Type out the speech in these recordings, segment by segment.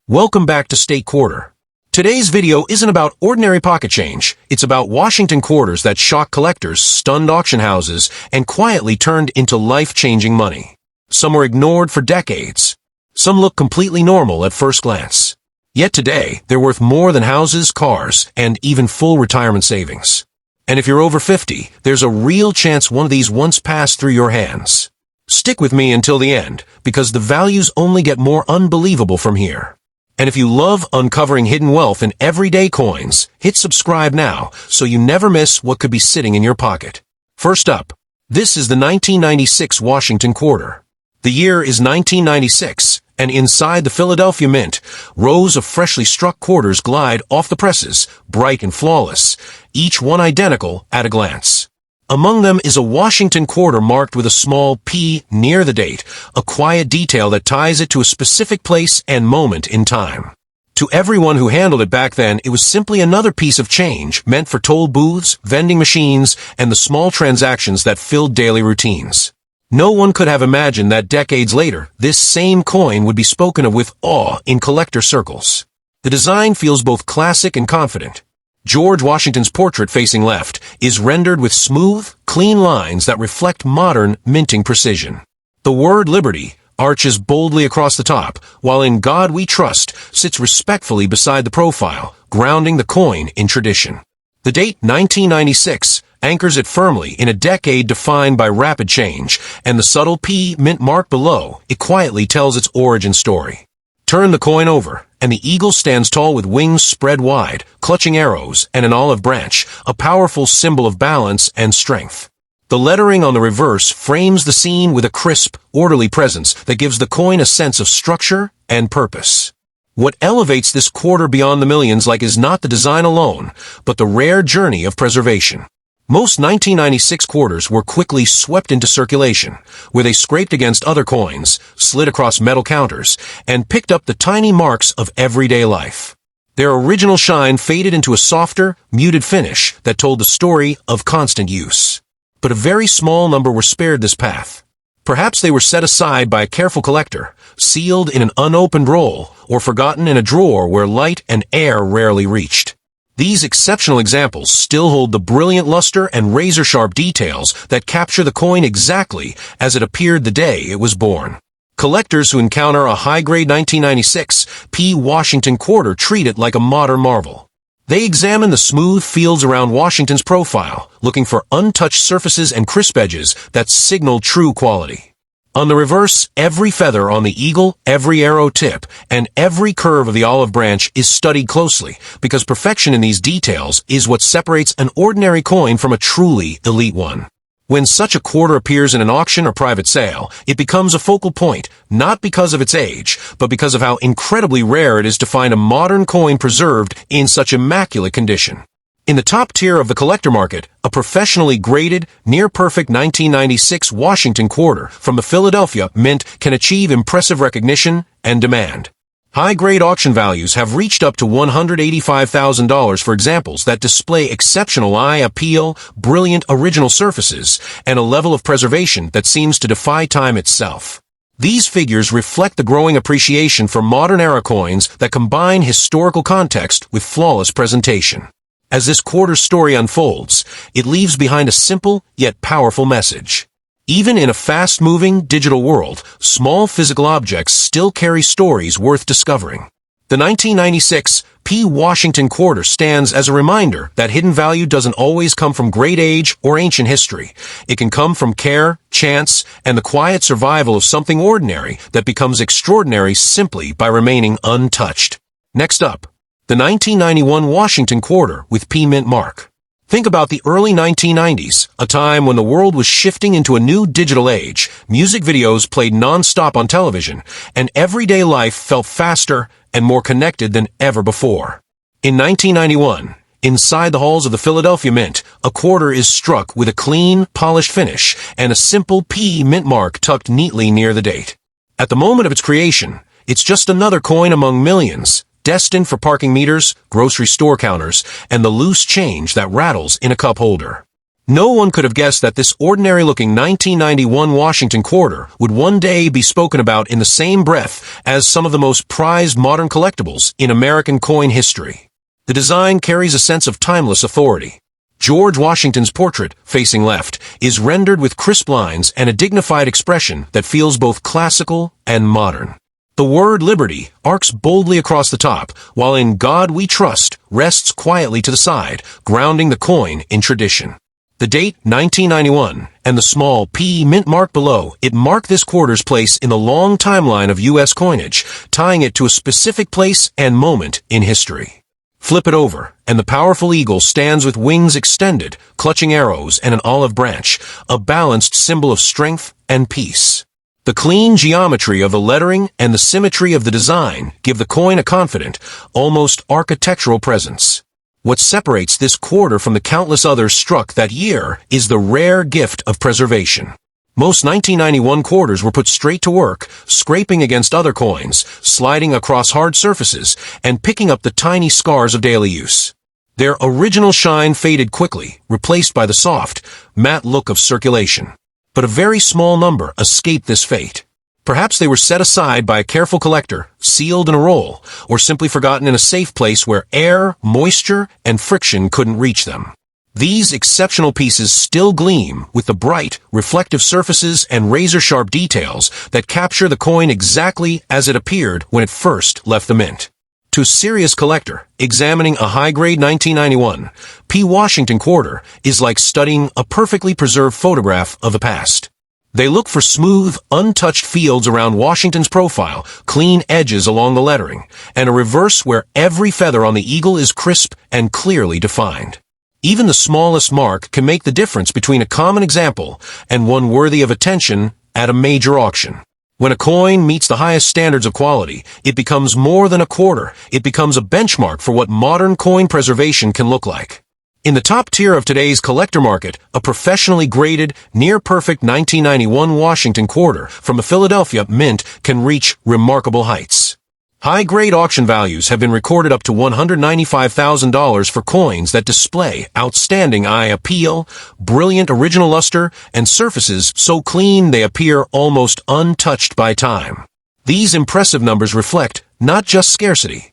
Welcome back to State Quarter. Today's video isn't about ordinary pocket change. It's about Washington quarters that shocked collectors, stunned auction houses, and quietly turned into life-changing money. Some were ignored for decades. Some look completely normal at first glance. Yet today, they're worth more than houses, cars, and even full retirement savings. And if you're over 50, there's a real chance one of these once passed through your hands. Stick with me until the end, because the values only get more unbelievable from here. And if you love uncovering hidden wealth in everyday coins, hit subscribe now so you never miss what could be sitting in your pocket. First up, this is the 1996 Washington quarter. The year is 1996, and inside the Philadelphia Mint, rows of freshly struck quarters glide off the presses, bright and flawless, each one identical at a glance. Among them is a Washington quarter marked with a small P near the date, a quiet detail that ties it to a specific place and moment in time. To everyone who handled it back then, it was simply another piece of change meant for toll booths, vending machines, and the small transactions that filled daily routines. No one could have imagined that decades later, this same coin would be spoken of with awe in collector circles. The design feels both classic and confident. George Washington's portrait facing left is rendered with smooth, clean lines that reflect modern minting precision. The word Liberty arches boldly across the top, while In God We Trust sits respectfully beside the profile, grounding the coin in tradition. The date 1996 anchors it firmly in a decade defined by rapid change, and the subtle P mint mark below, it quietly tells its origin story. Turn the coin over, and the eagle stands tall with wings spread wide, clutching arrows and an olive branch, a powerful symbol of balance and strength. The lettering on the reverse frames the scene with a crisp, orderly presence that gives the coin a sense of structure and purpose. What elevates this quarter beyond the millions is not the design alone, but the rare journey of preservation. Most 1996 quarters were quickly swept into circulation, where they scraped against other coins, slid across metal counters, and picked up the tiny marks of everyday life. Their original shine faded into a softer, muted finish that told the story of constant use. But a very small number were spared this path. Perhaps they were set aside by a careful collector, sealed in an unopened roll, or forgotten in a drawer where light and air rarely reached. These exceptional examples still hold the brilliant luster and razor-sharp details that capture the coin exactly as it appeared the day it was born. Collectors who encounter a high-grade 1996 P. Washington quarter treat it like a modern marvel. They examine the smooth fields around Washington's profile, looking for untouched surfaces and crisp edges that signal true quality. On the reverse, every feather on the eagle, every arrow tip, and every curve of the olive branch is studied closely, because perfection in these details is what separates an ordinary coin from a truly elite one. When such a quarter appears in an auction or private sale, it becomes a focal point, not because of its age, but because of how incredibly rare it is to find a modern coin preserved in such immaculate condition. In the top tier of the collector market, a professionally graded, near-perfect 1996 Washington quarter from the Philadelphia Mint can achieve impressive recognition and demand. High-grade auction values have reached up to $185,000 for examples that display exceptional eye appeal, brilliant original surfaces, and a level of preservation that seems to defy time itself. These figures reflect the growing appreciation for modern-era coins that combine historical context with flawless presentation. As this quarter story unfolds, it leaves behind a simple yet powerful message. Even in a fast-moving digital world, small physical objects still carry stories worth discovering. The 1996 P. Washington quarter stands as a reminder that hidden value doesn't always come from great age or ancient history. It can come from care, chance, and the quiet survival of something ordinary that becomes extraordinary simply by remaining untouched. Next up, the 1991 Washington quarter with P mint mark. Think about the early 1990s, a time when the world was shifting into a new digital age. Music videos played non-stop on television, and everyday life felt faster and more connected than ever before. In 1991, inside the halls of the Philadelphia Mint, a quarter is struck with a clean, polished finish and a simple P mint mark tucked neatly near the date. At the moment of its creation, it's just another coin among millions, destined for parking meters, grocery store counters, and the loose change that rattles in a cup holder. No one could have guessed that this ordinary-looking 1991 Washington quarter would one day be spoken about in the same breath as some of the most prized modern collectibles in American coin history. The design carries a sense of timeless authority. George Washington's portrait, facing left, is rendered with crisp lines and a dignified expression that feels both classical and modern. The word liberty arcs boldly across the top, while in God We Trust rests quietly to the side, grounding the coin in tradition. The date, 1991, and the small P mint mark below it mark this quarter's place in the long timeline of U.S. coinage, tying it to a specific place and moment in history. Flip it over, and the powerful eagle stands with wings extended, clutching arrows and an olive branch, a balanced symbol of strength and peace. The clean geometry of the lettering and the symmetry of the design give the coin a confident, almost architectural presence. What separates this quarter from the countless others struck that year is the rare gift of preservation. Most 1991 quarters were put straight to work, scraping against other coins, sliding across hard surfaces, and picking up the tiny scars of daily use. Their original shine faded quickly, replaced by the soft, matte look of circulation. But a very small number escaped this fate. Perhaps they were set aside by a careful collector, sealed in a roll, or simply forgotten in a safe place where air, moisture, and friction couldn't reach them. These exceptional pieces still gleam with the bright, reflective surfaces and razor-sharp details that capture the coin exactly as it appeared when it first left the mint. To a serious collector, examining a high-grade 1991 P. Washington quarter is like studying a perfectly preserved photograph of the past. They look for smooth, untouched fields around Washington's profile, clean edges along the lettering, and a reverse where every feather on the eagle is crisp and clearly defined. Even the smallest mark can make the difference between a common example and one worthy of attention at a major auction. When a coin meets the highest standards of quality, it becomes more than a quarter. It becomes a benchmark for what modern coin preservation can look like. In the top tier of today's collector market, a professionally graded, near-perfect 1991 Washington quarter from a Philadelphia mint can reach remarkable heights. High-grade auction values have been recorded up to $195,000 for coins that display outstanding eye appeal, brilliant original luster, and surfaces so clean they appear almost untouched by time. These impressive numbers reflect not just scarcity,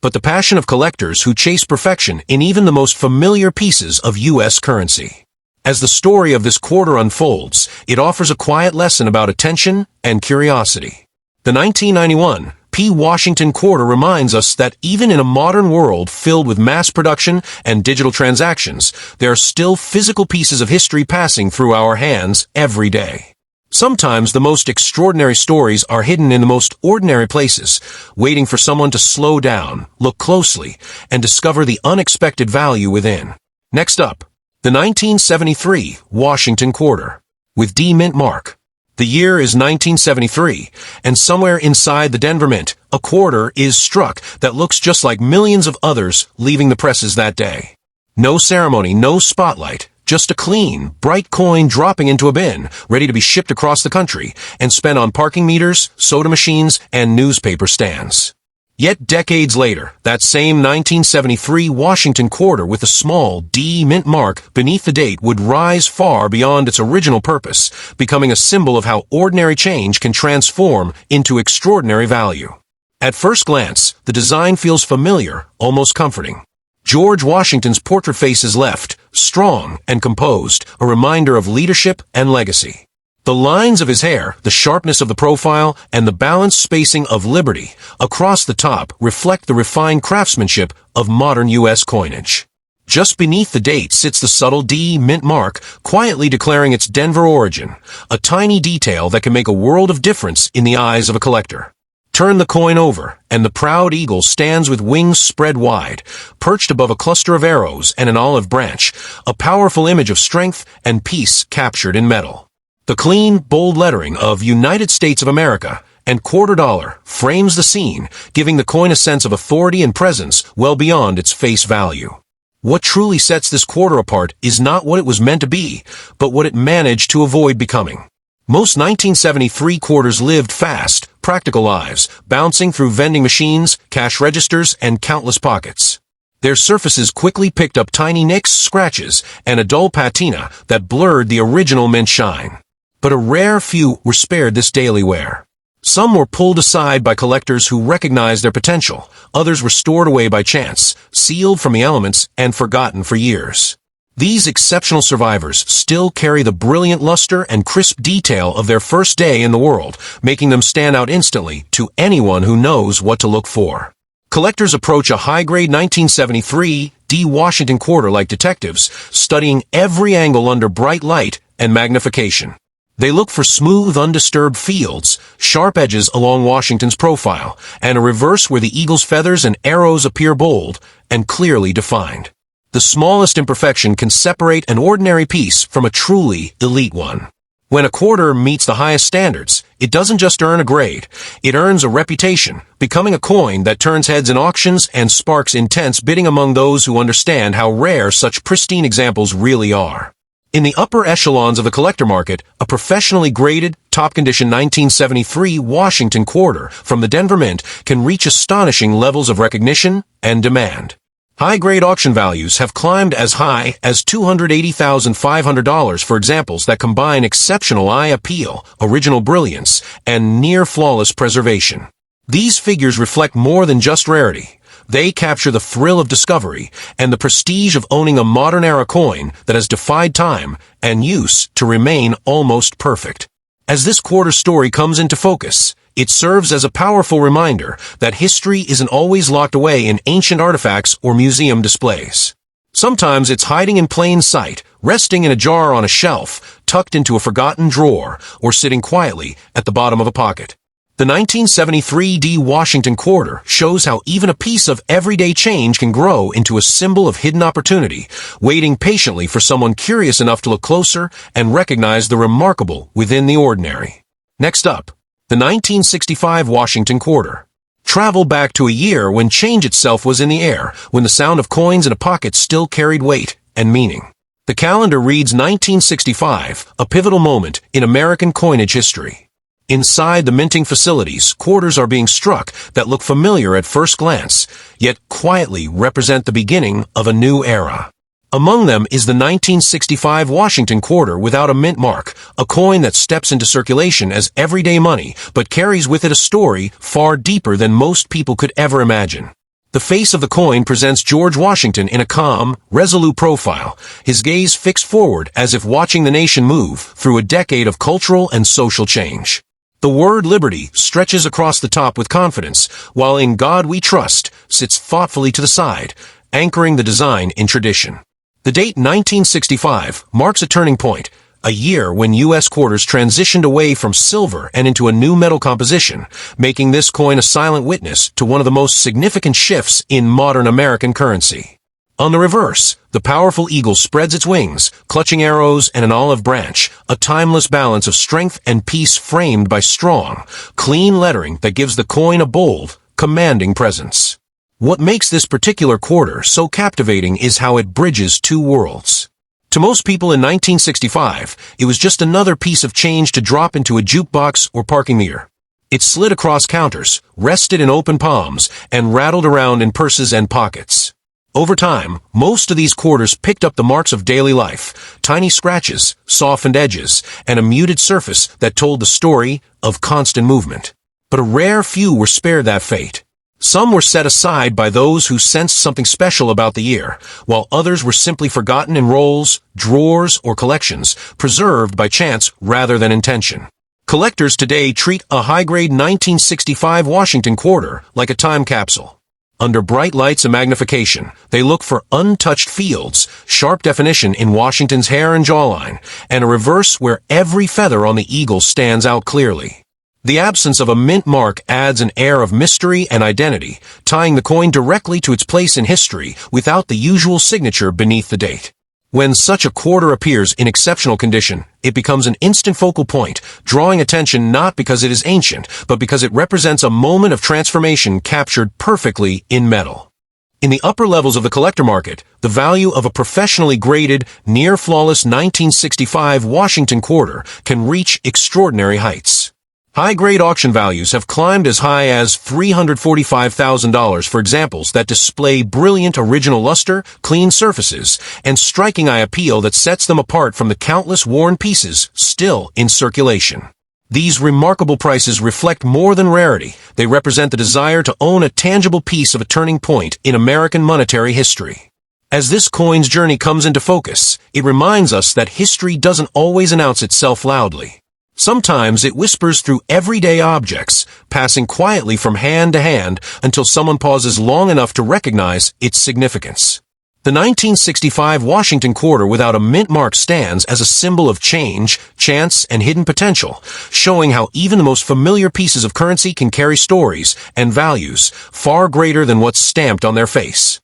but the passion of collectors who chase perfection in even the most familiar pieces of U.S. currency. As the story of this quarter unfolds, it offers a quiet lesson about attention and curiosity. The 1991 P. Washington quarter reminds us that even in a modern world filled with mass production and digital transactions, there are still physical pieces of history passing through our hands every day. Sometimes the most extraordinary stories are hidden in the most ordinary places, waiting for someone to slow down, look closely, and discover the unexpected value within. Next up, the 1973 Washington quarter, with D mint mark. The year is 1973, and somewhere inside the Denver Mint, a quarter is struck that looks just like millions of others leaving the presses that day. No ceremony, no spotlight, just a clean, bright coin dropping into a bin, ready to be shipped across the country and spent on parking meters, soda machines, and newspaper stands. Yet decades later, that same 1973 Washington quarter with a small D mint mark beneath the date would rise far beyond its original purpose, becoming a symbol of how ordinary change can transform into extraordinary value. At first glance, the design feels familiar, almost comforting. George Washington's portrait face is left, strong and composed, a reminder of leadership and legacy. The lines of his hair, the sharpness of the profile, and the balanced spacing of liberty across the top reflect the refined craftsmanship of modern U.S. coinage. Just beneath the date sits the subtle D mint mark, quietly declaring its Denver origin, a tiny detail that can make a world of difference in the eyes of a collector. Turn the coin over, and the proud eagle stands with wings spread wide, perched above a cluster of arrows and an olive branch, a powerful image of strength and peace captured in metal. The clean, bold lettering of United States of America and quarter dollar frames the scene, giving the coin a sense of authority and presence well beyond its face value. What truly sets this quarter apart is not what it was meant to be, but what it managed to avoid becoming. Most 1973 quarters lived fast, practical lives, bouncing through vending machines, cash registers, and countless pockets. Their surfaces quickly picked up tiny nicks, scratches, and a dull patina that blurred the original mint shine. But a rare few were spared this daily wear. Some were pulled aside by collectors who recognized their potential. Others were stored away by chance, sealed from the elements, and forgotten for years. These exceptional survivors still carry the brilliant luster and crisp detail of their first day in the world, making them stand out instantly to anyone who knows what to look for. Collectors approach a high-grade 1973 D Washington quarter like detectives, studying every angle under bright light and magnification. They look for smooth, undisturbed fields, sharp edges along Washington's profile, and a reverse where the eagle's feathers and arrows appear bold and clearly defined. The smallest imperfection can separate an ordinary piece from a truly elite one. When a quarter meets the highest standards, it doesn't just earn a grade, it earns a reputation, becoming a coin that turns heads in auctions and sparks intense bidding among those who understand how rare such pristine examples really are. In the upper echelons of the collector market, a professionally graded, top-condition 1973 Washington quarter from the Denver Mint can reach astonishing levels of recognition and demand. High-grade auction values have climbed as high as $280,500 for examples that combine exceptional eye appeal, original brilliance, and near-flawless preservation. These figures reflect more than just rarity. They capture the thrill of discovery and the prestige of owning a modern-era coin that has defied time and use to remain almost perfect. As this quarter story comes into focus, it serves as a powerful reminder that history isn't always locked away in ancient artifacts or museum displays. Sometimes it's hiding in plain sight, resting in a jar on a shelf, tucked into a forgotten drawer, or sitting quietly at the bottom of a pocket. The 1973 D Washington quarter shows how even a piece of everyday change can grow into a symbol of hidden opportunity, waiting patiently for someone curious enough to look closer and recognize the remarkable within the ordinary. Next up, the 1965 Washington quarter. Travel back to a year when change itself was in the air, when the sound of coins in a pocket still carried weight and meaning. The calendar reads 1965, a pivotal moment in American coinage history. Inside the minting facilities, quarters are being struck that look familiar at first glance, yet quietly represent the beginning of a new era. Among them is the 1965 Washington quarter without a mint mark, a coin that steps into circulation as everyday money, but carries with it a story far deeper than most people could ever imagine. The face of the coin presents George Washington in a calm, resolute profile, his gaze fixed forward as if watching the nation move through a decade of cultural and social change. The word liberty stretches across the top with confidence, while in God we trust sits thoughtfully to the side, anchoring the design in tradition. The date 1965 marks a turning point, a year when U.S. quarters transitioned away from silver and into a new metal composition, making this coin a silent witness to one of the most significant shifts in modern American currency. On the reverse, the powerful eagle spreads its wings, clutching arrows and an olive branch, a timeless balance of strength and peace framed by strong, clean lettering that gives the coin a bold, commanding presence. What makes this particular quarter so captivating is how it bridges two worlds. To most people in 1965, it was just another piece of change to drop into a jukebox or parking meter. It slid across counters, rested in open palms, and rattled around in purses and pockets. Over time, most of these quarters picked up the marks of daily life, tiny scratches, softened edges, and a muted surface that told the story of constant movement. But a rare few were spared that fate. Some were set aside by those who sensed something special about the year, while others were simply forgotten in rolls, drawers, or collections, preserved by chance rather than intention. Collectors today treat a high-grade 1965 Washington quarter like a time capsule. Under bright lights and magnification, they look for untouched fields, sharp definition in Washington's hair and jawline, and a reverse where every feather on the eagle stands out clearly. The absence of a mint mark adds an air of mystery and identity, tying the coin directly to its place in history without the usual signature beneath the date. When such a quarter appears in exceptional condition, it becomes an instant focal point, drawing attention not because it is ancient, but because it represents a moment of transformation captured perfectly in metal. In the upper levels of the collector market, the value of a professionally graded, near-flawless 1965 Washington quarter can reach extraordinary heights. High-grade auction values have climbed as high as $345,000 for examples that display brilliant original luster, clean surfaces, and striking eye appeal that sets them apart from the countless worn pieces still in circulation. These remarkable prices reflect more than rarity. They represent the desire to own a tangible piece of a turning point in American monetary history. As this coin's journey comes into focus, it reminds us that history doesn't always announce itself loudly. Sometimes it whispers through everyday objects, passing quietly from hand to hand until someone pauses long enough to recognize its significance. The 1965 Washington quarter without a mint mark stands as a symbol of change, chance, and hidden potential, showing how even the most familiar pieces of currency can carry stories and values far greater than what's stamped on their face.